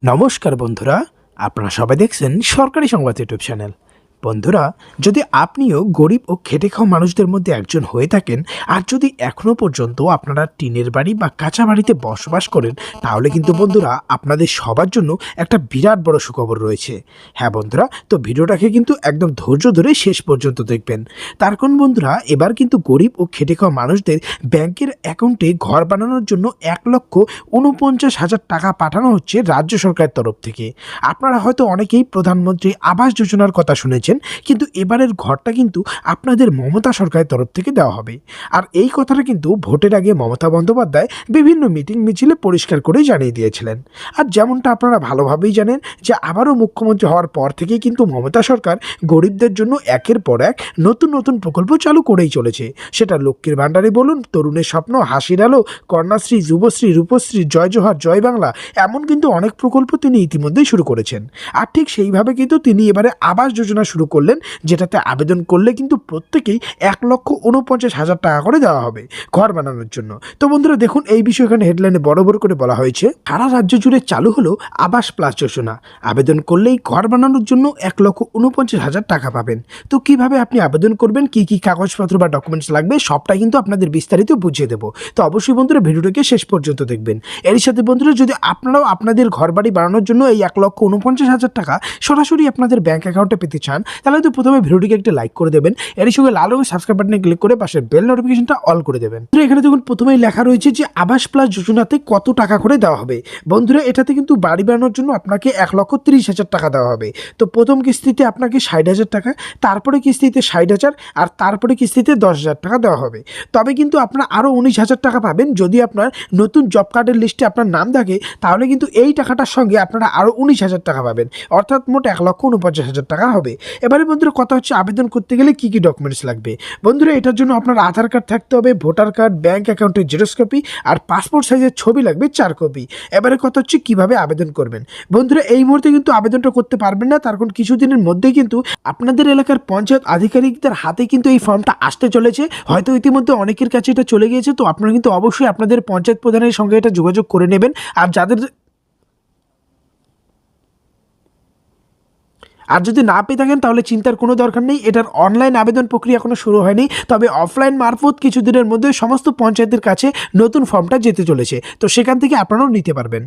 নমস্কার বন্ধুরা, আপনারা সবাই দেখছেন সরকারি সংবাদ ইউটিউব চ্যানেল। বন্ধুরা, যদি আপনিও গরিব ও খেটে খাওয়া মানুষদের মধ্যে একজন হয়ে থাকেন আর যদি এখনও পর্যন্ত আপনারা টিনের বাড়ি বা কাঁচা বাড়িতে বসবাস করেন, তাহলে কিন্তু বন্ধুরা আপনাদের সবার জন্য একটা বিরাট বড় সুখবর রয়েছে। হ্যাঁ বন্ধুরা, তো ভিডিওটাকে কিন্তু একদম ধৈর্য ধরে শেষ পর্যন্ত দেখবেন। তার কারণ বন্ধুরা, এবার কিন্তু গরিব ও খেটে খাওয়া মানুষদের ব্যাংকের অ্যাকাউন্টে ঘর বানানোর জন্য 1,49,000 টাকা পাঠানো হচ্ছে রাজ্য সরকারের তরফ থেকে। আপনারা হয়তো অনেকেই প্রধানমন্ত্রী আবাস যোজনার কথা শুনেছেন, কিন্তু এবারের ঘরটা কিন্তু আপনাদের মমতা সরকারের তরফ থেকে দেওয়া হবে। আর এই কথাটা কিন্তু ভোটের আগে মমতা বন্দ্যোপাধ্যায় বিভিন্ন মিটিং মিছিলে পরিষ্কার করে জানিয়ে দিয়েছিলেন। আর যেমনটা আপনারা ভালোভাবেই জানেন যে আবারও মুখ্যমন্ত্রী হওয়ার পর থেকেই কিন্তু মমতা সরকার গরিবদের জন্য একের পর এক নতুন নতুন প্রকল্প চালু করেই চলেছে। সেটা লক্ষ্মীর ভাণ্ডারে বলুন, তরুণের স্বপ্ন, হাসির আলো, কন্যাশ্রী, যুবশ্রী, রূপশ্রী, জয় জোহার, জয় বাংলা, এমন কিন্তু অনেক প্রকল্প তিনি ইতিমধ্যেই শুরু করেছেন। আর ঠিক সেইভাবে কিন্তু তিনি এবারে আবাস যোজনা শুরু করলেন, যেটাতে আবেদন করলে কিন্তু প্রত্যেকেই 1,49,000 টাকা করে দেওয়া হবে ঘর বানানোর জন্য। তো বন্ধুরা দেখুন, এই বিষয়ে এখানে হেডলাইনে বড় বড় করে বলা হয়েছে, সারা রাজ্য জুড়ে চালু হলো আবাস প্লাস যোজনা। আবেদন করলেই ঘর বানানোর জন্য 1,49,000 টাকা পাবেন। তো কিভাবে আপনি আবেদন করবেন, কি কি কাগজপত্র বা ডকুমেন্টস লাগবে, সবটা কিন্তু আপনাদের বিস্তারিত বুঝিয়ে দেবো। তো অবশ্যই বন্ধুরা ভিডিওটাকে শেষ পর্যন্ত দেখবেন। এর সাথে বন্ধুরা, যদি আপনারাও আপনাদের ঘর বাড়ি বানানোর জন্য এই 1,49,000 টাকা সরাসরি আপনাদের ব্যাংক অ্যাকাউন্টে পেতে চান, তাহলে তো প্রথমে ভিডিওটিকে একটা লাইক করে দেবেন। এর সঙ্গে লাল রঙের সাবস্ক্রাইব বাটনে ক্লিক করে পাশের বেল নোটিফিকেশনটা অল করে দেবেন। তো এখানে দেখুন প্রথমেই লেখা রয়েছে যে আবাস প্লাস যোজনাতে কত টাকা করে দেওয়া হবে। বন্ধুরা, এটাতে কিন্তু বাড়ি বানানোর জন্য আপনাকে 1,30,000 টাকা দেওয়া হবে। তো প্রথম কিস্তিতে আপনাকে 60,000 টাকা, তারপরে কিস্তিতে 60,000, আর তারপরে কিস্তিতে 10,000 টাকা দেওয়া হবে। তবে কিন্তু আপনারা আরও 19,000 টাকা পাবেন যদি আপনার নতুন জব কার্ডের লিস্টে আপনার নাম থাকে, তাহলে কিন্তু এই টাকাটার সঙ্গে আপনারা আরও 19,000 টাকা পাবেন, অর্থাৎ মোট 1,49,000 টাকা হবে। এবারে বন্ধুরা কথা হচ্ছে, আবেদন করতে গেলে কী কী ডকুমেন্টস লাগবে। বন্ধুরা, এটার জন্য আপনার আধার কার্ড থাকতে হবে, ভোটার কার্ড, ব্যাঙ্ক অ্যাকাউন্টের জেরক্স কপি, আর পাসপোর্ট সাইজের ছবি লাগবে 4 কপি। এবারে কথা হচ্ছে কীভাবে আবেদন করবেন। বন্ধুরা, এই মুহূর্তে কিন্তু আবেদনটা করতে পারবেন না, তার কারণ কিছুদিনের মধ্যেই কিন্তু আপনাদের এলাকার পঞ্চায়েত আধিকারিকদের হাতে কিন্তু এই ফর্মটা আসতে চলেছে। হয়তো ইতিমধ্যে অনেকের কাছে এটা চলে গিয়েছে। তো আপনারা কিন্তু অবশ্যই আপনাদের পঞ্চায়েত প্রধানের সঙ্গে এটা যোগাযোগ করে নেবেন। আর যদি না পেয়ে থাকেন তাহলে চিন্তার কোনো দরকার নেই, এটার অনলাইন আবেদন প্রক্রিয়া এখনো শুরু হয়নি, তবে অফলাইন মারফত কিছুদিনের মধ্যে সমস্ত পঞ্চায়েতের কাছে নতুন ফর্মটা যেতে চলেছে। তো সেখান থেকে আপনারাও নিতে পারবেন।